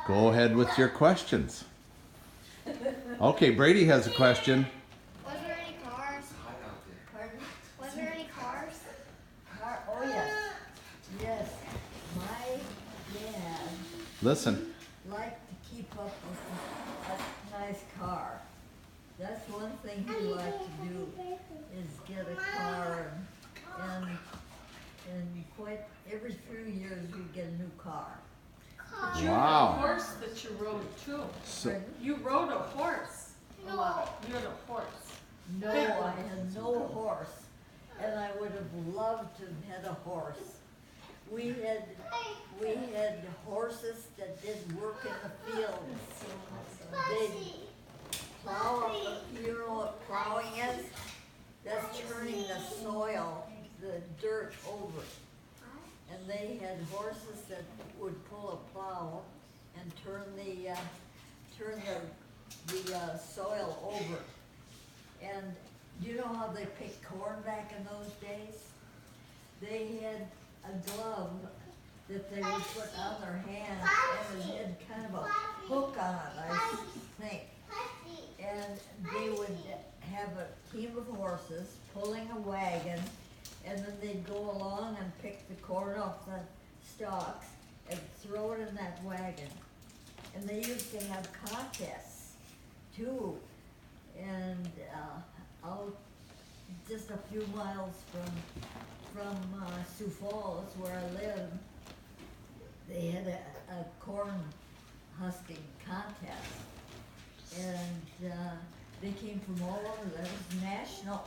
Go ahead with your questions. Okay, Brady has a question. Was there any cars? Pardon? Was there any cars? Oh yes. Yes. My dad Listen. liked to keep up with a nice car. That's one thing he liked to do, is get a car and quite every few years we'd get a new car. You had a Wow. horse that you rode too. So, You rode a horse. No. You had a horse. No, I had no horse, and I would have loved to have had a horse. We had horses that did work in the fields. They'd plow up, you know what plowing is? That's turning the soil, the dirt over. And they had horses that would pull a plow and turn the soil over. And do you know how they picked corn back in those days? They had a glove that they would put on their hand, and it had kind of a hook on it, I think. And they would have a team of horses pulling a wagon, and then they'd go along and pick the corn off the stalks and throw it in that wagon. And they used to have contests too. And out just a few miles from Sioux Falls, where I live, they had a corn husking contest. And they came from all over. There was a national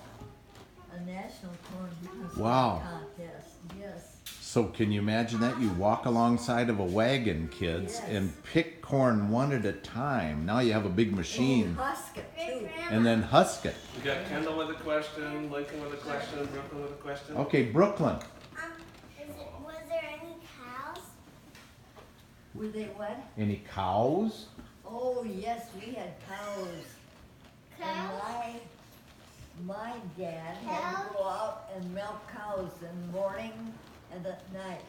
corn husking Wow. contest. Yes. so can you imagine that? You walk alongside of a wagon, kids, Yes. and pick corn one at a time. Now you have a big machine. Oh, husk it too. And then husk it. We got Kendall with a question, Lincoln with a question, Brooklyn with a question. Okay, Brooklyn. Was there any cows? Were they what? Any cows? Oh yes, we had cows. And my dad had to go out and milk cows in the morning and at night.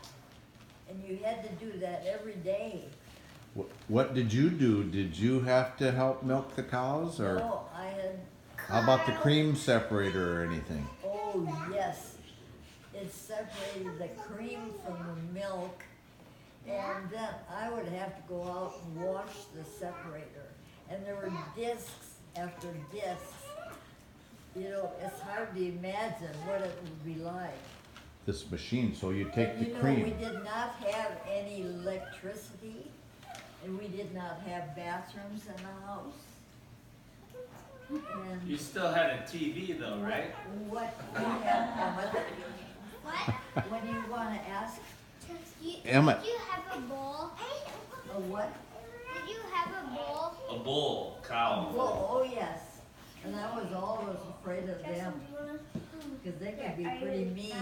And you had to do that every day. What did you do? Did you have to help milk the cows, or No, I had, how about the cream separator or anything? oh yes. It separated the cream from the milk. And then I would have to go out and wash the separator. And there were discs after discs. You know, it's hard to imagine what it would be like. This machine, so you take the You know, cream. we did not have any electricity, and we did not have bathrooms in the house. And You still had a TV though, right? what we have, What? what do you wanna ask? Emmett. Did you have a bull? A what? Did you have a bull? A bull, cow. Oh yes, and I was always afraid of them, because they could be pretty mean.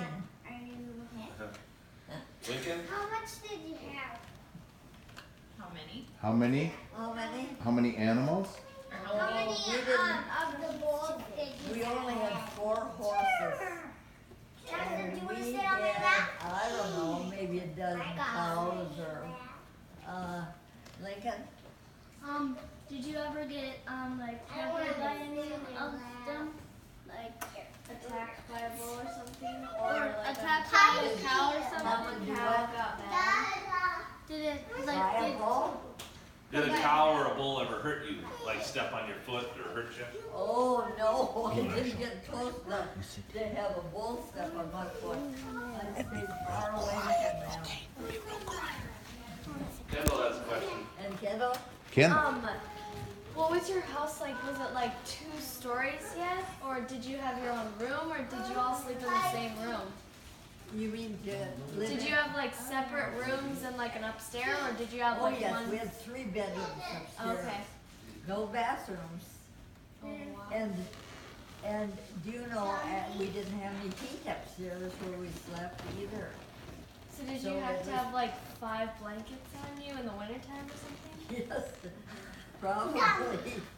Lincoln? How much did you have? How many? How many? How many? How many animals? How many we didn't, of the bulls did you we have? only had 4 horses. Jonathan, And do you want to we sit on my had, lap? I don't know, maybe a dozen cows or, Lincoln? Did you ever get like peppered by any of them? Like attacked by a bull or something? Or like attacked by a cow or Mama, something? do The cow what? got mad. Did it By a bull? Did a cow or a bull ever hurt you? Like step on your foot or hurt you? Oh, no, I didn't get close enough to have a bull step on my foot. I stayed far away from them. Kendall has a question. And Kendall? Ken? what was your house like? Was it like 2 stories yet? Or did you have your own room? Or did you all sleep in the same room? You mean to live Did in? you have like separate rooms and like an upstairs? Or did you have Oh, like yes, one? we had 3 bedrooms upstairs. Okay. No bathrooms. Oh, wow. And do you know, we didn't have any heat upstairs where we slept either. So did So you have it to was- have like 5 blankets on you in the wintertime or something? Yes, probably.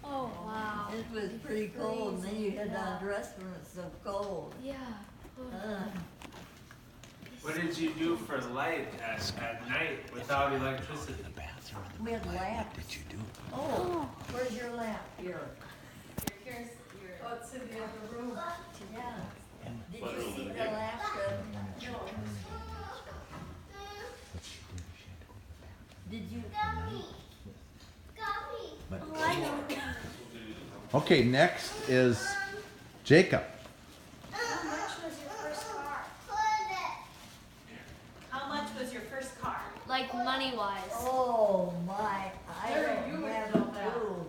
Oh, wow. It was pretty cold, and then you had to undress when it's so cold. Yeah. Uh, What did you do for light at night without electricity? We had lamps. Did you do? Oh, where's your lamp? Here. Here's your. Oh, it's in the other room. Yeah. Did What you room see is the it? lamp? Did you? Oh, I know. Okay, next is Jacob. How much was your first car? How much was your first car? Like money wise. Oh my! I There, you don't would have know a that. clue.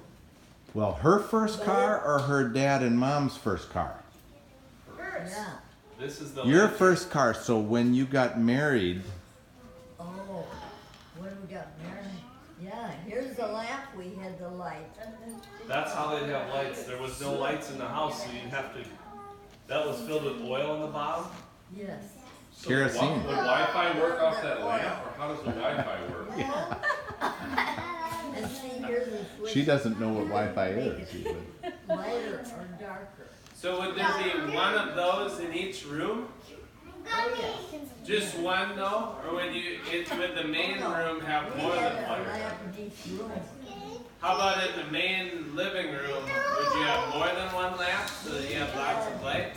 Well, her first car or her dad and mom's first car? First. Yeah. This is the. Your lamp. first car. So when you got married, Oh, when we got married. Yeah. Here's the lamp. We had the light. That's how they'd have lights. There was no lights in the house, so you'd have to. That was filled with oil in the bottom. Yes. So Kerosene. Would Wi-Fi work off that lamp, or how does the Wi-Fi work? Yeah. And see, here's the switch. she doesn't know what Wi-Fi is. even. Lighter or darker. So would there be one of those in each room? Oh yes. Just one though? Or would would the main room have We more had than a one? lamp in each room. How about in the main living room? Would you have more than one lamp so that you have lots of light?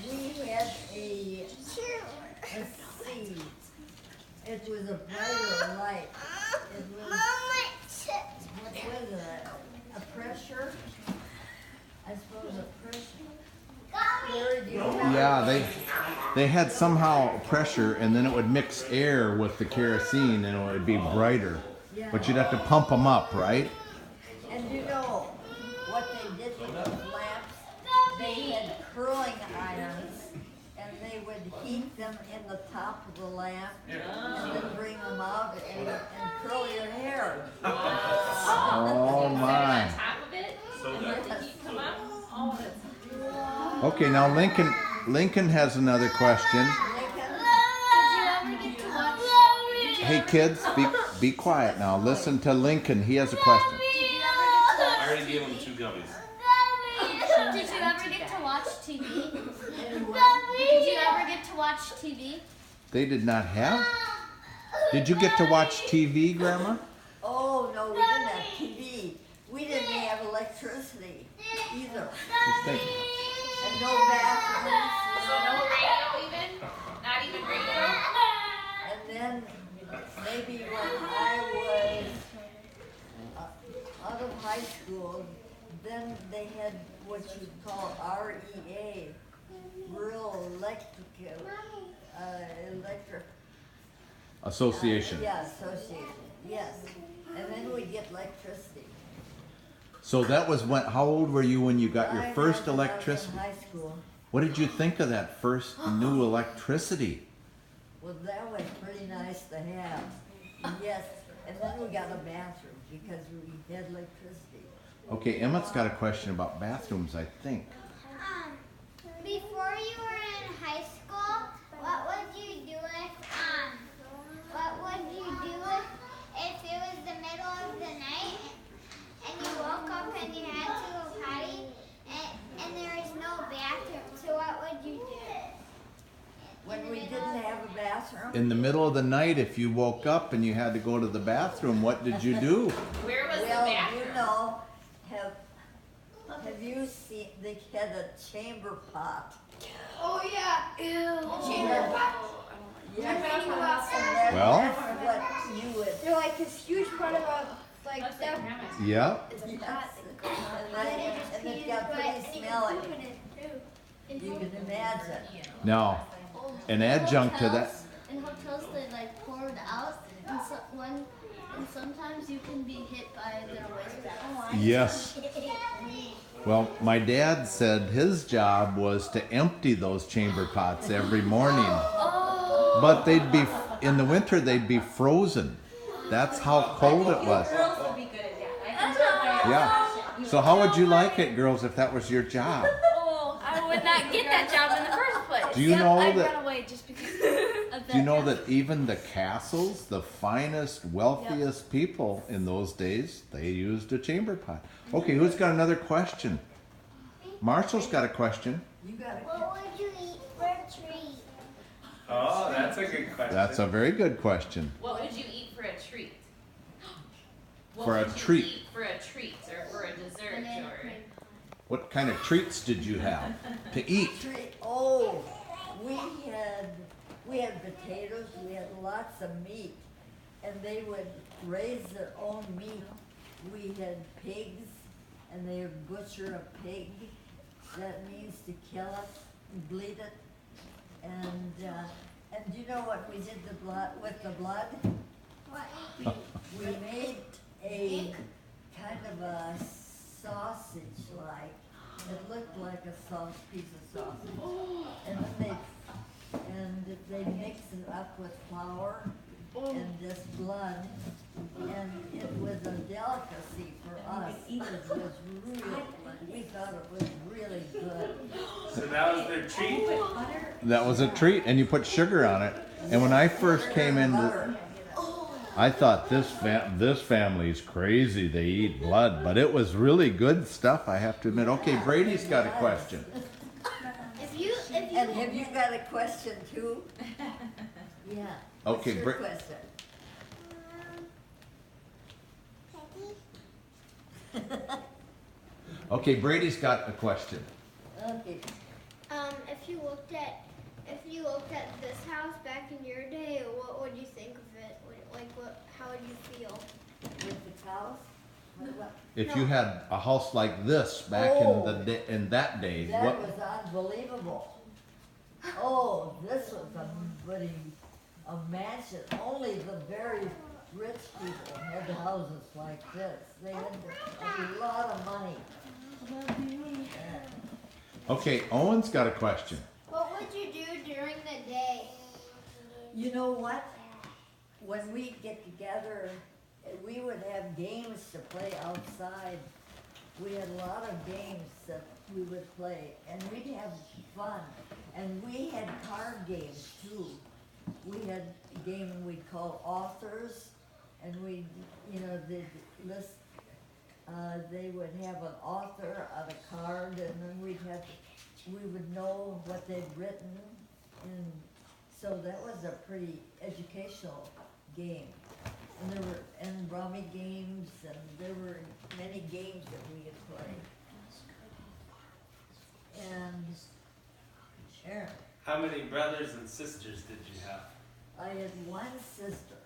We had let's see. It was a brighter light. It was, what was it? A pressure? I suppose a pressure. Where do you have Yeah, they had somehow pressure, and then it would mix air with the kerosene, and it would be brighter. But you'd have to pump them up, right? And you know what they did with those lamps? They had curling irons, and they would heat them in the top of the lamp, and then bring them out and curl your hair. Oh On my. top of it? So And that. let the heat come up? Oh, that's. Okay, now Lincoln has another question. Did you ever get to watch? Hey kids, be quiet now. Listen to Lincoln. He has a question. Did you I ever already gave him 2 gummies. Did you ever get to watch TV? Did you ever get to watch TV? They did not have? Did you get to watch TV, Grandma? Oh, no, we didn't have TV. We didn't have electricity either. Just think. And no bathrooms. So no radio even? Not even radio? And then maybe when I was out of high school, then they had what you call REA, Rural Electric. Association. Yeah, association, yes. And then we get electricity. So that was when, how old were you when you got your I first was in electricity? high school. What did you think of that first new electricity? Well, that was pretty nice to have. Yes, and then we got a bathroom because we had electricity. Okay, Emmett's got a question about bathrooms, I think. Before you were in high school, what would you do if it was the middle of the night and you woke up and you had to go potty and there is no bathroom? So what would you do? When we didn't have a bathroom, In the middle of the night, if you woke up and you had to go to the bathroom, what did you do? Where was the well, bathroom? you know, have you seen, they had a chamber pot. Oh yeah. Ew. Chamber pot. Yes. Well? That's what you would. They're like this huge part of a like That's that. like grandma's. Yeah. Yes. And And it's got pretty smelly. You can imagine. Now, an adjunct to that. In hotels, they like pour it out, and and sometimes you can be hit by their waste. Yes. Well, my dad said his job was to empty those chamber pots every morning. But they'd be, in the winter, they'd be frozen. That's how cold it was. Girls would be good at that. I can tell by your Yeah. So how would you like it, girls, if that was your job? Oh, I would not get that job in the first place. Do you know I that- ran away just because of that. Do you know that even the castles, the finest, wealthiest people in those days, they used a chamber pot? Okay, who's got another question? Marshall's got a question. You gotta. What would you eat for a treat? Oh, that's a good question. That's a very good question. What would you eat for a treat? What For a would you treat. eat for a treat or for a dessert Banana or? cream. What kind of treats did you have to eat? Oh, we had potatoes, we had lots of meat, and they would raise their own meat. We had pigs, and they would butcher a pig. That means to kill it, bleed it, and you know what we did with the blood? What? We made a kind of a sausage like. It looked like a piece of sausage. And then they mix it up with flour and this blood. And it was a delicacy for us. It was really, we thought it was really good. So that was their treat? That was a treat, and you put sugar on it. And when I first came into, Butter. I thought this family's crazy. They eat blood, but it was really good stuff. I have to admit. Okay, Brady's got a question. And have you got a question too? Yeah. Okay, What's your question? Okay, Brady's got a question. Okay. If you looked at this house back in your day, what would you think of it? How would you feel? With the cows? What? If you had a house like this back in that day, That what? was unbelievable. Oh, this was a mansion. Only the very rich people had houses like this. They had a lot of money. Okay, Owen's got a question. What would you do during the day? You know what? When we get together, we would have games to play outside. We had a lot of games that we would play, and we'd have fun. And we had card games too. We had a game we'd call authors, and we, they'd list. They would have an author on a card, and then we would know what they'd written, and so that was a pretty educational game. And there were rummy games, and there were many games that we could play. And Aaron, How many brothers and sisters did you have? I had one sister,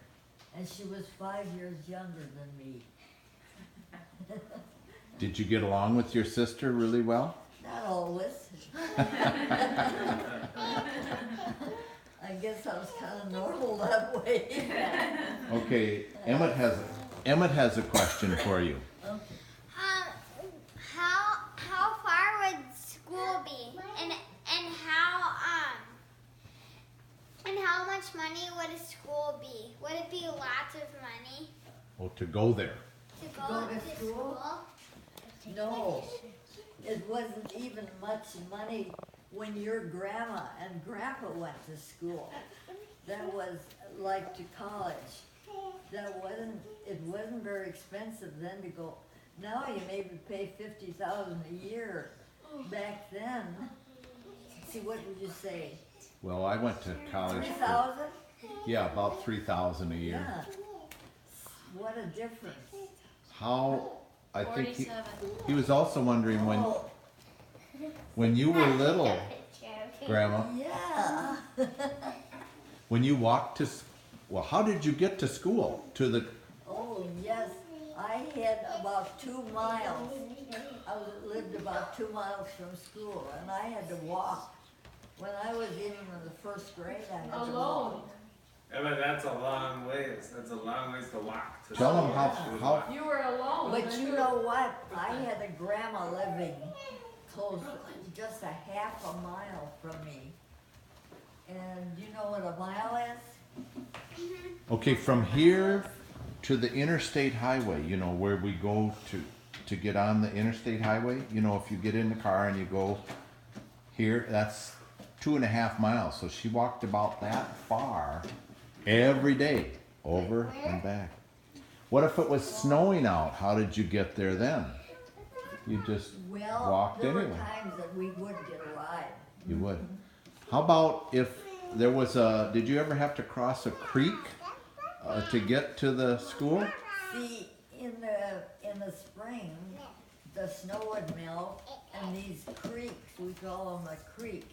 and she was 5 years younger than me. Did you get along with your sister really well? Not always. I guess I was kind of normal that way. Okay, Emmett has a question for you. Okay. How far would school be, and how much money would a school be? Would it be lots of money Oh, to go there. to go to school? No, it wasn't even much money when your grandma and grandpa went to school. That was like to college. It wasn't very expensive then to go. Now you maybe pay $50,000 a year. Back then, see, what would you say? Well, I went to college. 3,000? Yeah, about 3,000 a year. Yeah. What a difference. How? I think 47. he was also wondering Oh, when you were little, Grandma, yeah. when you walked to, well, how did you get to school? To the, Oh, yes, I had about 2 miles. I lived about 2 miles from school, and I had to walk. When I was even in the first grade, I had to Alone. walk. Emma, that's a long ways. That's a long ways to walk. To tell school. them how, You were alone. But you know what? I had a grandma living close, just a half a mile from me. And you know what a mile is? okay, from here to the interstate highway, where we go to get on the interstate highway, if you get in the car and you go here, that's 2.5 miles. So she walked about that far every day, over and back. What if it was snowing out? How did you get there then? You just Well, walked there were anyway. times that we would get a ride. You would. How about if there was did you ever have to cross a creek to get to the school? See, in the spring, the snow would melt, and these creeks, we call them a creek,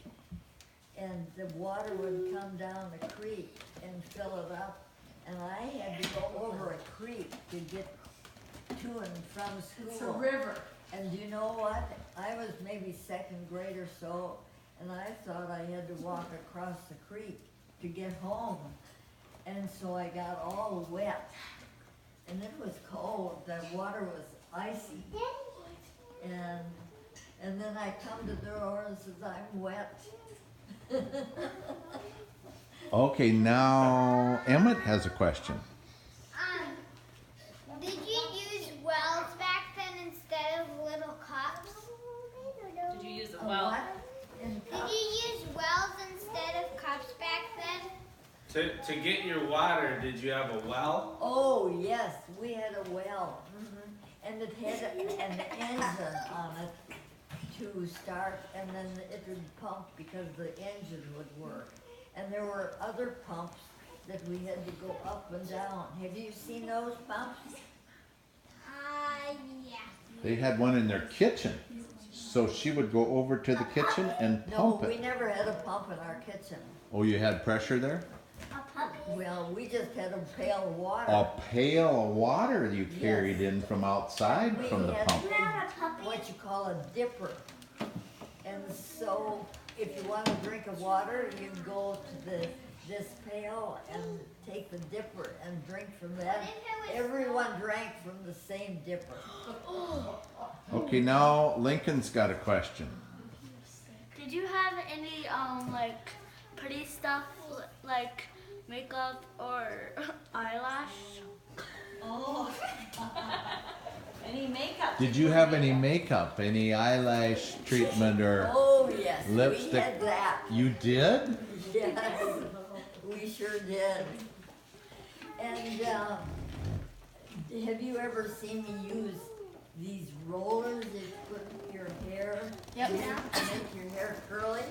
and the water would come down the creek and fill it up, and I had to go over a creek to get to and from school. It's a river. And you know what? I was maybe second grade or so, and I thought I had to walk across the creek to get home. And so I got all wet, and it was cold. The water was icy. And then I come to the door and says, I'm wet. Okay, now Emmett has a question. Did you use wells back then instead of little cups? Did you use a A well? what? In Did cups? you use wells instead of cups back then? To get your water, did you have a well? Oh, yes, we had a well. And it had an engine on it to start, and then it would pump because the engine would work. And there were other pumps that we had to go up and down. Have you seen those pumps? Yeah. They had one in their kitchen. So she would go over to the kitchen and No, pump we it. never had a pump in our kitchen. Oh, you had pressure there? Well, we just had a pail of water. A pail of water you carried Yes. in from outside We from the had pump. what you call a dipper. And so if you want a drink of water, you go to this pail and take the dipper and drink from that. Everyone drank from the same dipper. Okay, now Lincoln's got a question. Did you have any like pretty stuff like makeup or eyelash? Oh, Any makeup? Did you have any makeup, any eyelash treatment or oh yes, we lipstick? had that. You did? Yes, we sure did. And have you ever seen me use these rollers that you put in your hair? Yep. To make your hair curly?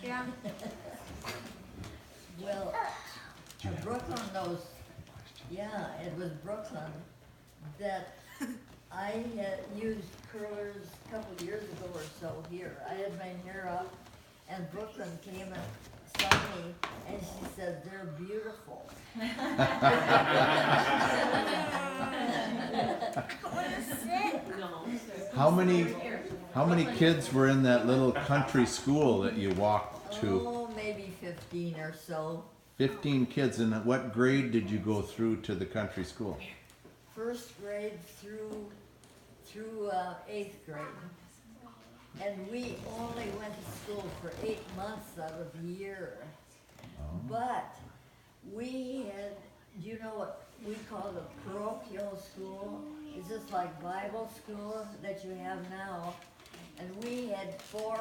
Yeah. Well, Brooklyn knows, yeah, it was Brooklyn that I had used curlers a couple of years ago or so here. I had my hair up, and Brooklyn came and saw me, and she said, they're beautiful. How many kids were in that little country school that you walked to? Oh, maybe 15 or so. 15 kids. And what grade did you go through to the country school? First grade through 8th grade. And we only went to school for 8 months out of the year. But we had, do you know what we call a parochial school? It's just like Bible school that you have now. And we had 4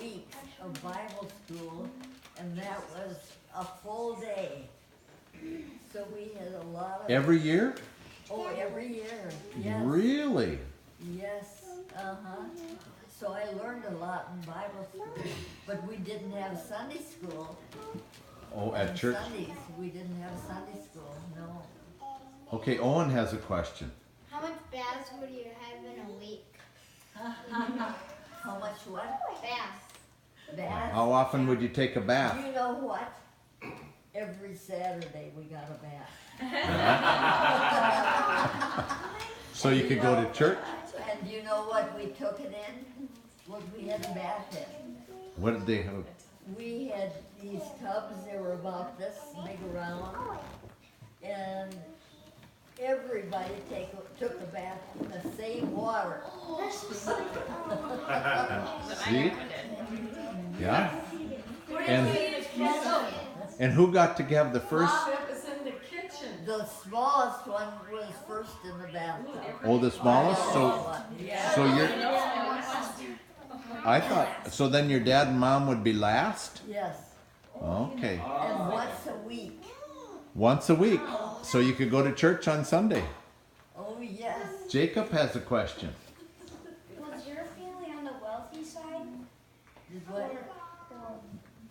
weeks of Bible school, and that was a full day. So we had a lot of... Every year? Oh, every year, yes. Really? Yes, So I learned a lot in Bible school, but we didn't have Sunday school. Oh, at On church? Sundays, we didn't have Sunday school, no. Okay, Owen has a question. How much baths would you have in a week? How much what? Baths. Bath? How often would you take a bath? You know what? Every Saturday we got a bath. So you could go to church? And you know what we took it in? What we had a bath in? What did they have? We had these tubs, they were about this big around, and everybody took a bath in the same water. See? Yeah? And who got to have the first? It was in the kitchen. The smallest one was first in the bathtub. Oh, the smallest? So you're, I thought, so then your dad and mom would be last? Yes, Okay. and once a week. Once a week. So you could go to church on Sunday. Oh, yes. Jacob has a question. Was your family on the wealthy side? Did what?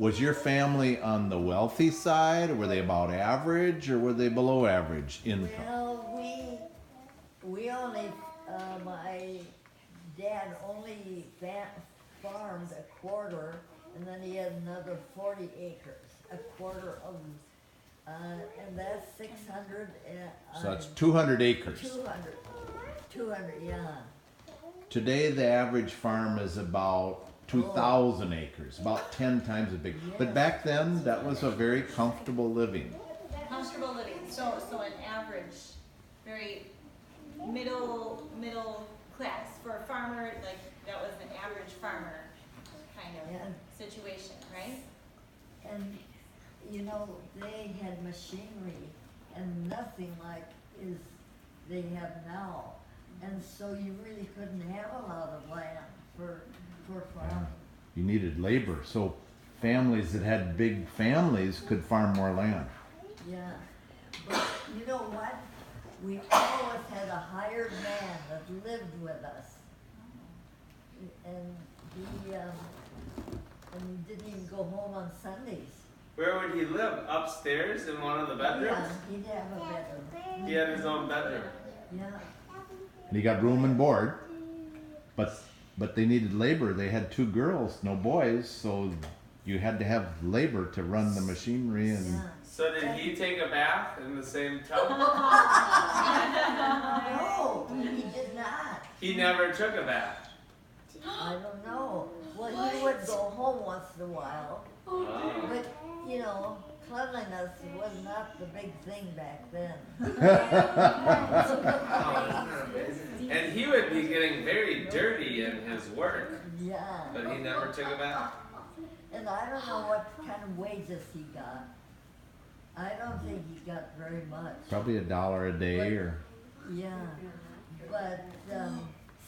Was your family on the wealthy side, or were they about average, or were they below average income? Well, we only, my dad only farmed a quarter, and then he had another 40 acres, a quarter of, and that's 600 and. So that's 200 acres. 200, yeah. Today, the average farm is about 2,000 acres, about 10 times as big. But back then, that was a very comfortable living. Comfortable living. So an average, very middle class for a farmer. Like that was an average farmer kind of situation, right? And you know, they had machinery and nothing like is they have now. And so you really couldn't have a lot of land for farming. You needed labor, so families that had big families could farm more land. Yeah, but you know what? We always had a hired man that lived with us. And he didn't even go home on Sundays. Where would he live? Upstairs in one of the bedrooms? Yeah, he'd have a bedroom. He had his own bedroom. Yeah. And he got room and board, but they needed labor. They had 2 girls, no boys, so you had to have labor to run the machinery and. Yeah. So did he take a bath in the same tub? No, he did not. He never took a bath. I don't know. Well, he would go home once in a while. Oh. But, you know, cleanliness was not the big thing back then. And he would be getting very dirty in his work, Yeah. but he never took a bath. And I don't know what kind of wages he got. I don't think he got very much. Probably $1 a day or. Yeah. But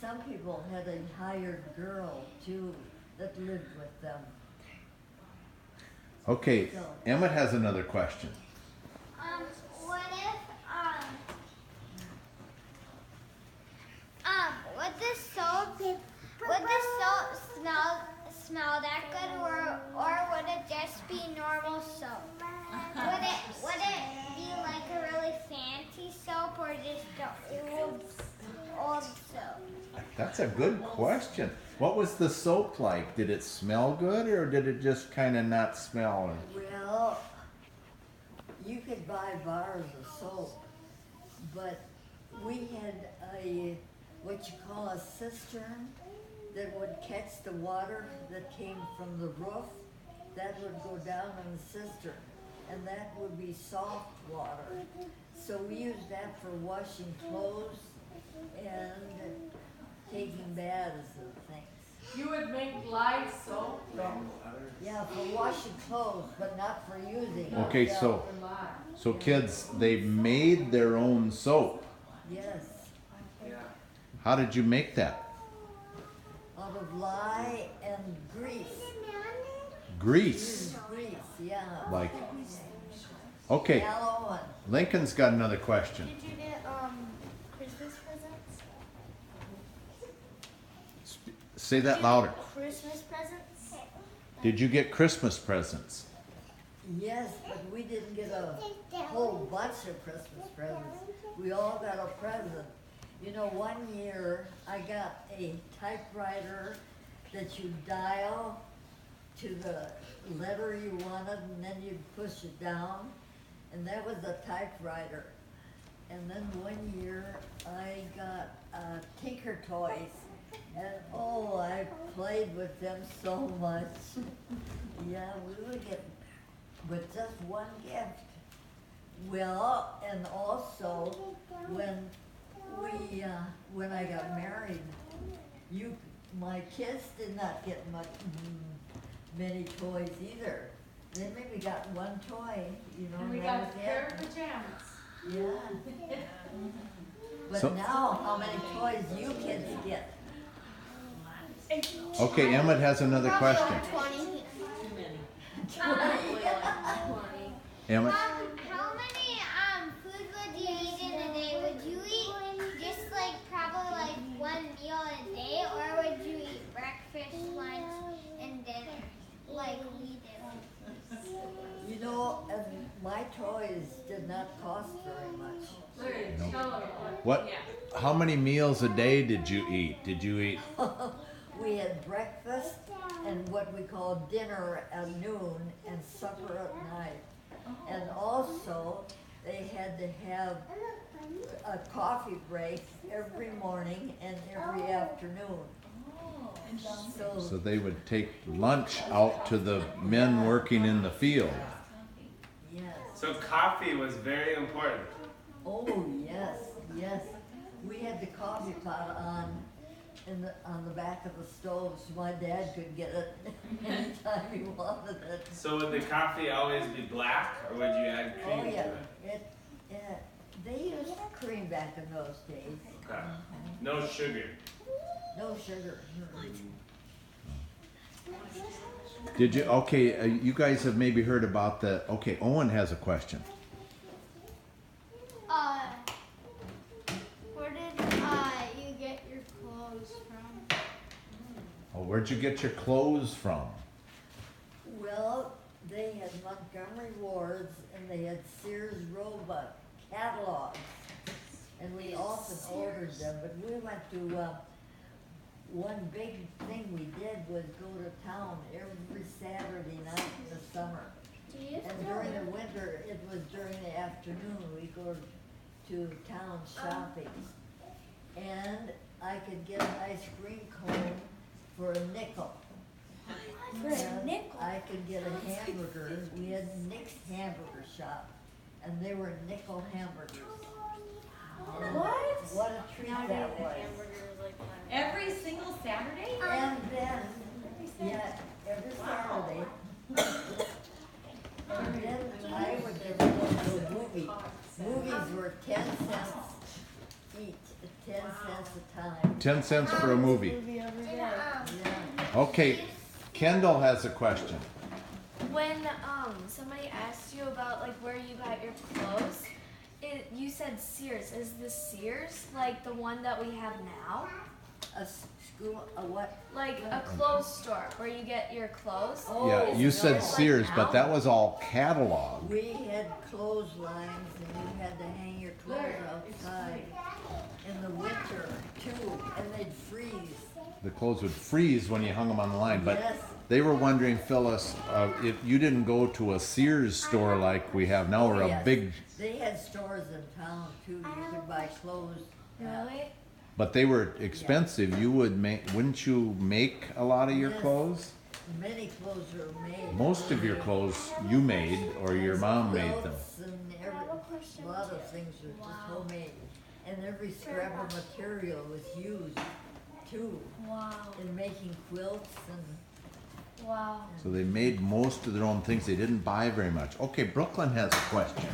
some people had a hired girl too that lived with them. Okay, Emmett has another question. What if would the soap smell that good, or would it just be normal soap? Would it be like a really fancy soap, or just an old soap? That's a good question. What was the soap like? Did it smell good, or did it just kind of not smell? Well, you could buy bars of soap, but we had what you call a cistern that would catch the water that came from the roof. That would go down in the cistern, and that would be soft water. So we used that for washing clothes and taking baths and things. You would make live soap? Yeah, for washing clothes, but not for using. Okay, Yeah. so kids, they made their own soap. Yes, How did you make that? out of lye and grease. Grease. Grease, yeah. Like, okay, Yellow one. Lincoln's got another question. Did you get Christmas presents? Say that louder. Christmas presents? Did you get Christmas presents? Yes, but we didn't get a whole bunch of Christmas presents. We all got a present. You know, one year I got a typewriter that you dial to the letter you wanted, and then you'd push it down, and that was a typewriter. And then one year I got Tinker Toys, and oh, I played with them so much. Yeah, we would get with just one gift. Well, and also when I got married, my kids did not get many toys either. They maybe got one toy, you know. And we that got a was pair it. of pajamas. Yeah. But So- now, how many toys you kids get? Okay, Emmett has another question. 20. Emmett? How many food would you eat in a day? Would you eat just like probably like one meal a day, or would you eat breakfast, lunch, and dinner like we do? No, and my toys did not cost very much. Larry, Nope. tell them What? Yeah. How many meals a day did you eat? Did you eat? We had breakfast and what we call dinner at noon and supper at night. And also, they had to have a coffee break every morning and every afternoon. So So, they would take lunch out to the men working in the field. yes. So coffee was very important. Oh, yes, yes. We had the coffee pot on the back of the stove so my dad could get it anytime he wanted it. So would the coffee always be black, or would you add cream Oh, to yeah. it? They used cream back in those days. Okay. No sugar. No sugar. Did you? Okay, you guys have maybe heard about the. Okay, Owen has a question. Where did you get your clothes from? Oh, where'd you get your clothes from? Well, they had Montgomery Ward's and they had Sears Roebuck catalogs. And we often ordered them, but we went to, one big thing we did was go to town every Saturday night in the summer. And during the winter, it was during the afternoon, we go to town shopping. And I could get an ice cream cone for a nickel. For a nickel? I could get a hamburger, we had Nick's Hamburger Shop, and they were nickel hamburgers. And what a treat that was. Every single Saturday? And then, yeah, every Saturday. And then I would just go to a movie. Movies were 10 cents each, 10 cents a time. 10 cents for a movie. Yeah. Okay, Kendall has a question. When somebody asked you about like where you got your clothes, you said Sears. Is the Sears like the one that we have now? A what? Like a clothes store where you get your clothes? Oh, Yeah, you said like Sears, now? but that was all catalog. We had clotheslines and you had to hang your clothes outside in the winter too, and they'd freeze. The clothes would freeze when you hung them on the line, but Yes. they were wondering, Phyllis, if you didn't go to a Sears store like we have now, or a Yes. big, They had stores in town too, you could buy clothes. Really? but they were expensive. You would make, wouldn't you make a lot of your Yes. clothes? Many clothes were made. Most of your clothes you made, or your mom made them. Quilts and a lot of things were just homemade. And every scrap of material was used too Wow. in making quilts and Wow. So they made most of their own things. They didn't buy very much. Okay, Brooklyn has a question.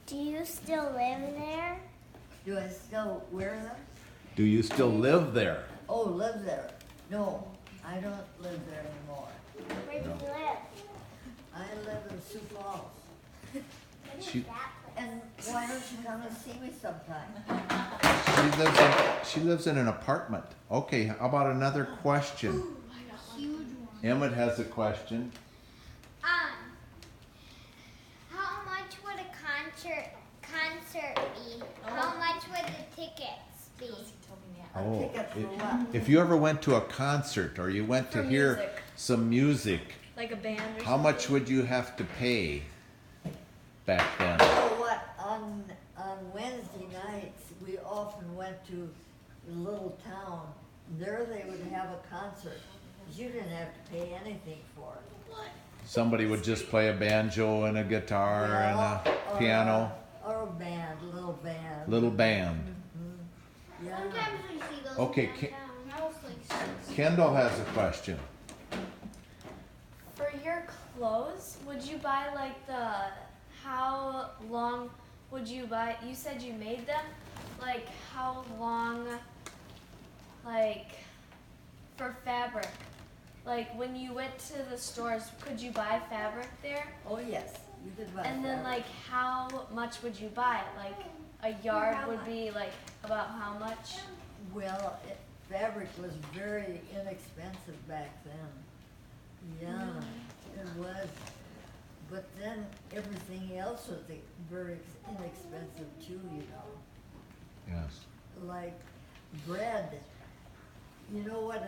Do you still live there? do I still wear them? Do you still live there? Oh, live there? No, I don't live there anymore. Where do you live? I live in Sioux Falls. She, And why don't you come and see me sometime? she lives in an apartment. Okay, how about another question? Huge one. Emmett has a question. How much would a concert be? How much would the tickets be? A Oh, ticket for what? if you ever went to a concert or you went to For hear music. some music, Like a band or how much something? would you have to pay back then? Oh, what, on Wednesday nights, we often went to a little town. There they would have a concert. You didn't have to pay anything for it. Somebody would just play a banjo and a guitar and Well, a piano, Or a band, a little band. little band. I Yeah. see those Okay, downtown. I was like 6. Kendall has a question. For your clothes, would you buy like how long would you buy, you said you made them, like how long, like for fabric? Like when you went to the stores, could you buy fabric there? Oh, yes, you could buy And then fabric. like how much would you buy? Like a yard would be like about how much? Well, fabric was very inexpensive back then. Yeah, it was. But then everything else was very inexpensive too, you know. Yes. Like bread. You know what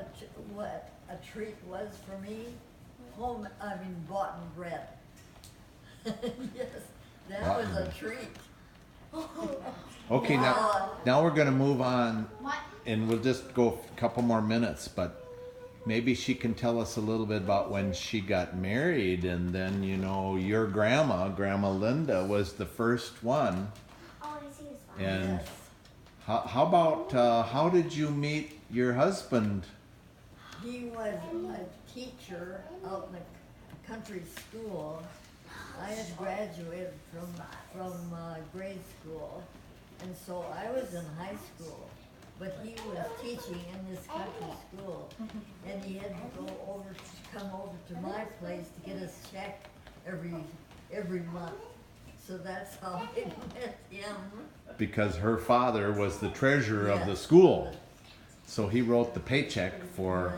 a treat was for me? Bought bread. Yes, that was a Boughten. treat. Okay, now we're gonna move on, and we'll just go a couple more minutes, but maybe she can tell us a little bit about when she got married, and then, you know, your grandma Linda, was the first one. Oh, I see his phone. And Yes. how about, how did you meet your husband? He was a teacher out in a country school. I had graduated from grade school, and so I was in high school. But he was teaching in this country school, and he had to come over to my place to get his check every month. So that's how I met him. Because her father was the treasurer of the Yes. school. So he wrote the paycheck for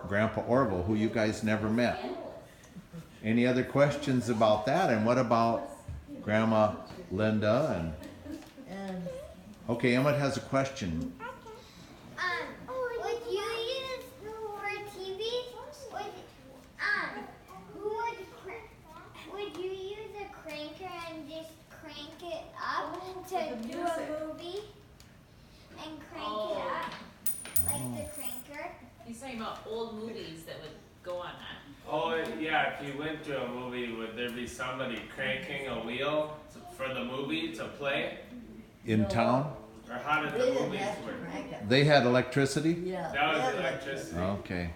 Grandpa Orville, who you guys never met. Any other questions about that? And what about Grandma Linda? And Okay, Emmett has a question. Would you use for TV? Would you use a cranker and just crank it up to do a movie and crank it up like the cranker? He's talking about old movies that would go on that. Oh yeah, if you went to a movie, would there be somebody cranking a wheel for the movie to play? In No. town, Or how did they the didn't movies have to work? crank it. they had electricity? Yeah. That was they had electricity. Okay.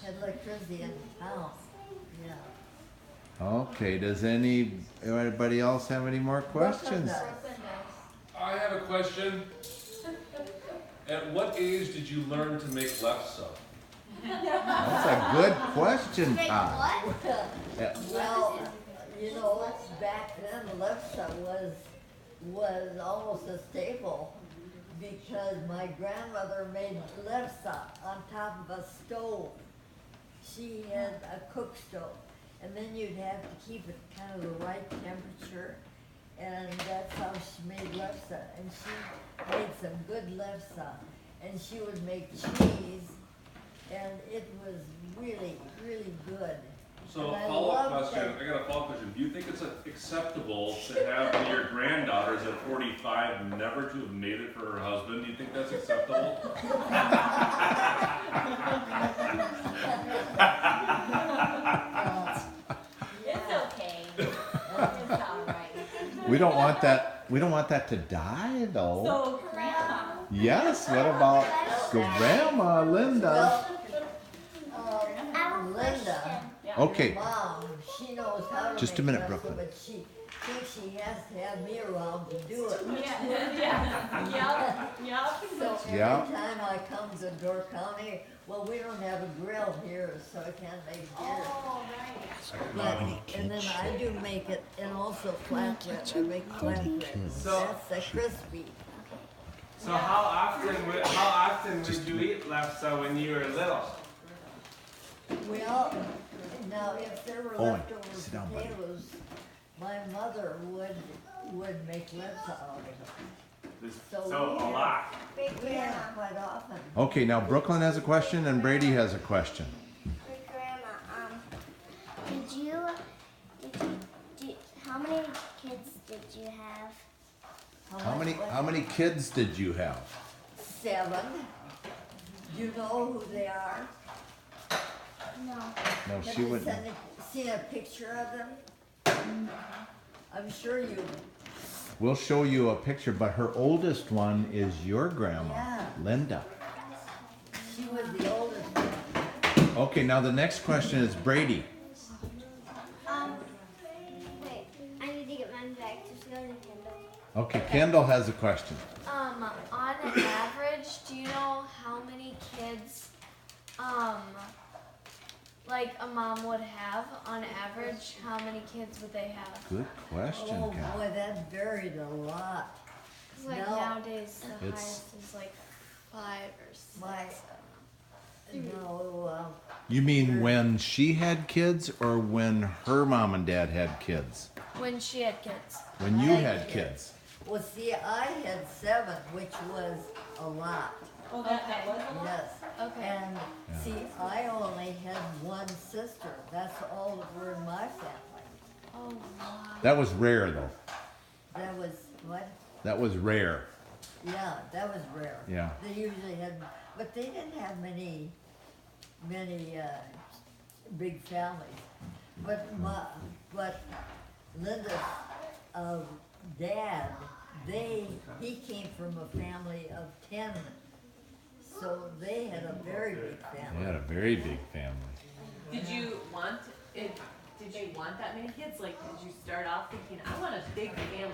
Had electricity in town. Yeah. Okay, does anybody else have any more questions? I have a question. At what age did you learn to make lefse? That's a good question, Like Todd. what? Yeah. Well, you know, back then lefse was almost a staple because my grandmother made lefse on top of a stove. She had a cook stove, and then you'd have to keep it kind of the right temperature, and that's how she made lefse. And she made some good lefse, and she would make cheese, and it was really, really good. So And I follow-up loved question, that. I got a follow-up question. Do you think it's acceptable to have one of your granddaughters at 45 never to have made it for her husband? Do you think that's acceptable? It's okay. It's all right. We don't want that to die, though. So, Grandma. Yes, what about Grandma Linda? I have a Linda, Okay, Mom, she knows how to Just a make minute, lefse, Brooklyn. but she thinks she has to have me around to do it. Yep. So every Yeah. time I come to Door County, well, we don't have a grill here, so I can't make dinner. Oh, right. But, and then I do make it, and also flatbread, I make flatbread. So- That's the crispy. So how often would you eat lefse when you were little? Well, now if there were Owen, leftover sit down, buddy. potatoes, my mother would make lefse out of it. So we a have- lot. We have it quite often. okay, now Brooklyn has a question and Brady has a question. Hey, Grandma, how many kids did you have? How many kids did you have? 7. Do you know who they are? No. No, Have she you wouldn't. seen a picture of them? I'm sure you, We'll show you a picture, but her oldest one is your grandma, Yeah. Linda. she was the oldest one. Okay, now the next question is Brady. Wait, I need to get mine back. Just go to Kindle. Okay, Kendall has a question. On an average, do you know how many kids, like a mom would have on average? How many kids would they have? Good question, Oh Kat. boy, that varied a lot. 'Cause, like No. nowadays, the It's- highest is like 5 or 6. My- No, You mean when she had kids or when her mom and dad had kids? When she had kids. When you I had had kids. well, see, I had 7, which was a lot. Oh, that was a lot? Yes. Okay. And see, I only had 1 sister. That's all that were in my family. Oh wow. That was rare though. That was what? That was rare. Yeah, that was rare. Yeah. They usually had, but they didn't have many big families. But Linda's dad, he came from a family of 10, so they had a very big They family. had a very big family. Did you want it? Did you want that many kids? Like, did you start off thinking, I want a big family,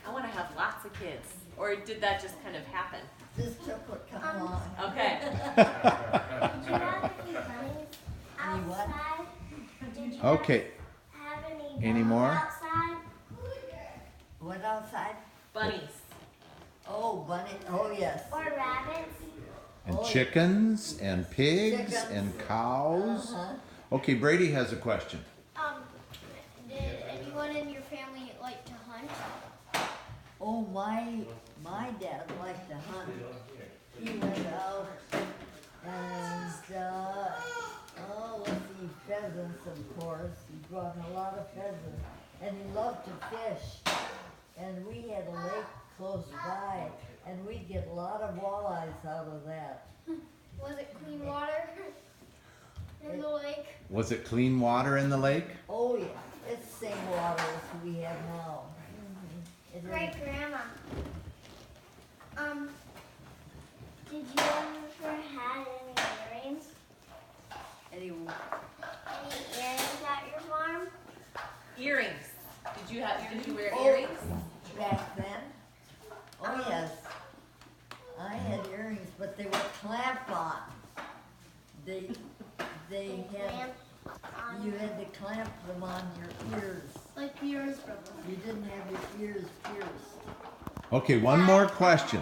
I want to have lots of kids, or did that just kind of happen? This took what come along. Okay. Did you have any bunnies Any what? outside? Did you Okay. have any Any more? outside? What outside? Bunnies. Oh, bunny. Oh, yes. Or rabbits? And Oh, chickens and pigs Chickens. and cows. Uh-huh. Okay, Brady has a question. Did anyone in your family like to hunt? Oh, my dad liked to hunt. He went out and, let's see, pheasants, of course. He brought a lot of pheasants. And he loved to fish. And we had a lake close by, and we'd get a lot of walleyes out of that. Was it clean water in the lake? Was it clean water in the lake? Oh, yeah, it's the same water as we have now. It is. Great grandma. Did you ever had any earrings? Any, Any earrings at your farm? Earrings. Did you wear Oh. earrings? back then? Oh, yes. I had earrings, but they were clamp on. They had, you had to clamp them on your ears. Like yours, brother. You didn't have your ears pierced. Okay, one more question.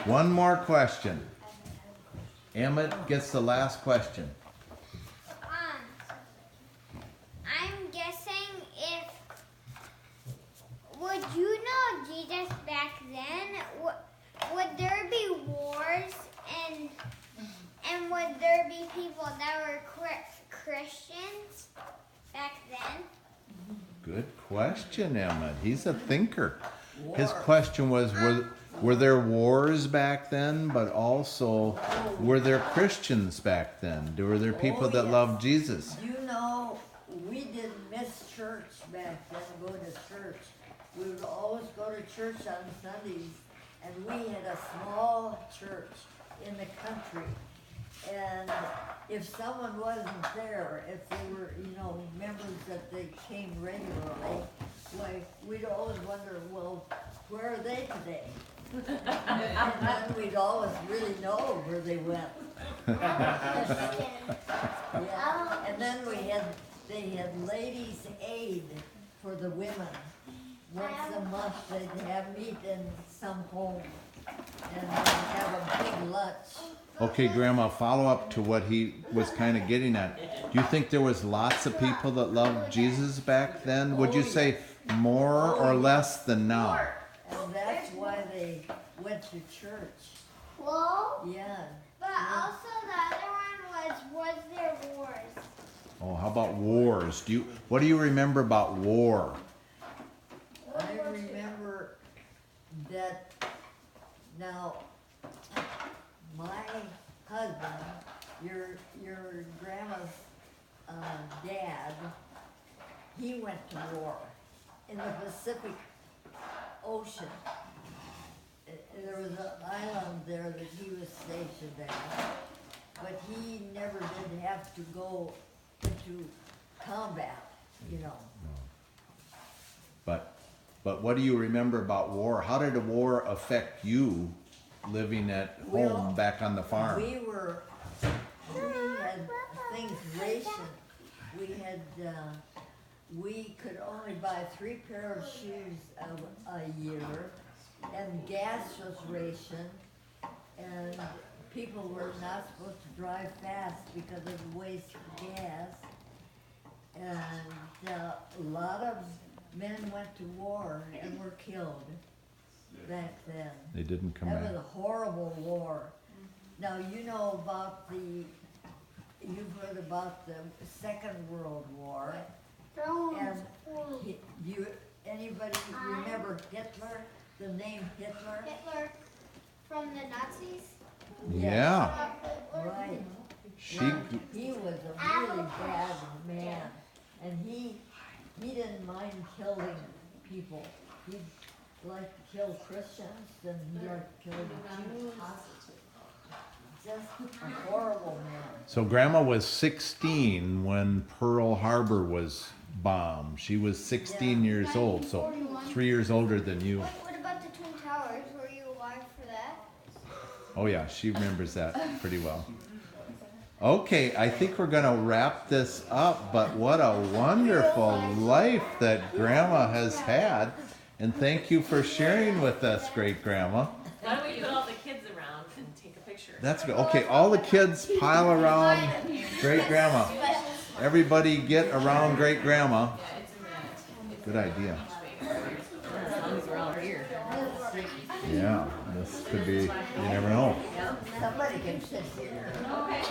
One more question. Emmett gets the last question. I'm guessing would you know Jesus back then? Would there be wars and would there be people that were Christians back then? Good question, Emmett. He's a thinker. His War. question was, were there wars back then, but also were there Christians back then? Were there people Oh, that yes. loved Jesus? You know, we didn't miss church back then, go to church. We would always go to church on Sundays, and we had a small church in the country. And if someone wasn't there, if they were, members that they came regularly, why, we'd always wonder, well, where are they today? And then we'd always really know where they went. Yeah. And then they had ladies' aid for the women. Once a month they'd have meat in some home and they'd have a big lunch. Okay, Grandma, follow up to what he was kind of getting at. Do you think there was lots of people that loved Jesus back then? Would you say more or less than now? And that's why they went to church. Well, Yeah. but also the other one was there wars? Oh, how about wars? What do you remember about war? I remember that now my husband, your grandma's dad, he went to war in the Pacific Ocean. There was an island there that he was stationed at, but he never did have to go into combat, But what do you remember about war? How did a war affect you living at home Well, back on the farm? We had things rationed. We could only buy 3 pair of shoes a year, and gas was rationed, and people were not supposed to drive fast because of the waste of gas. And a lot of men went to war and were killed back then. They didn't come That back. was a horrible war. Now, you know about you've heard about the Second World War. And anybody remember Hitler? The name Hitler? Hitler from the Nazis? Yeah. Right. She. He was a really bad man, and he didn't mind killing people. He liked to kill Christians, and he liked to kill Jews. Just a horrible man. So Grandma was 16 when Pearl Harbor was bombed. She was 16 years old, so 3 years older than you. What about the Twin Towers? Were you alive for that? Oh yeah, she remembers that pretty well. Okay, I think we're gonna wrap this up, but what a wonderful life that Grandma has had. And thank you for sharing with us, Great Grandma. Why don't we put all the kids around and take a picture? That's good. Okay, all the kids pile around Great Grandma. Everybody get around Great Grandma. Good idea. As long as we're all here. Yeah, this could be, you never know. Somebody can sit here. Okay.